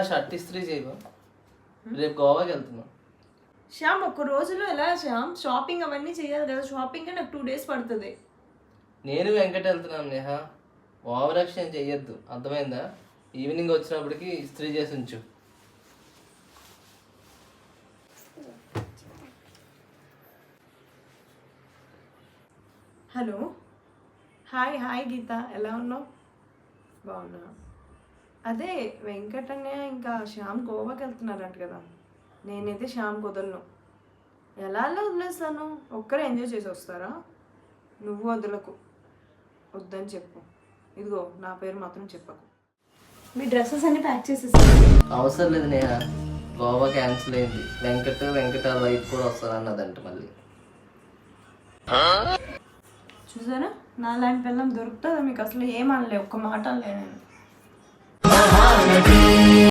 Shirt ఇస్త్రీ చేయవా? రేపు గోవాకి వెళ్తున్నా. శ్యామ్ ఒక్క రోజులో ఎలా శ్యామ్? షాపింగ్ అవన్నీ చేయాలి కదా, షాపింగ్ నాకు 2 days పడుతుంది. నేను వెంకట వెళ్తున్నాను నేహా, ఓవర్ యాక్షన్ చెయ్యొద్దు, అర్థమైందా? ఈవినింగ్ వచ్చినప్పటికి ఇస్త్రీ చేసి ఉంచు. హలో, హాయ్ గీత, ఎలా ఉన్నావు? బాగున్నా. అదే వెంకటన్నయ్య ఇంకా శ్యామ్ గోవాకి వెళ్తున్నారంట కదా, నేనైతే శ్యామ్ వదలను. ఎలా వదిలేస్తాను? ఒక్కరే ఎంజాయ్ చేసి వస్తారా? నువ్వు వదలకు, వద్దని చెప్పు. ఇదిగో నా పేరు మాత్రం చెప్పకు. మీ డ్రెస్సెస్ అన్ని ప్యాక్ చేసేసాను. అవసరం లేదు నేహా, గోవా క్యాన్సిల్ అయింది. వెంకట వైఫ్ కూడా వస్తారన్నదంట మళ్ళీ. చూసారా, నా లాంటి పిల్లం దొరుకుతుందా మీకు? అసలు ఏమనలే, ఒక్క మాట అనలే నేను.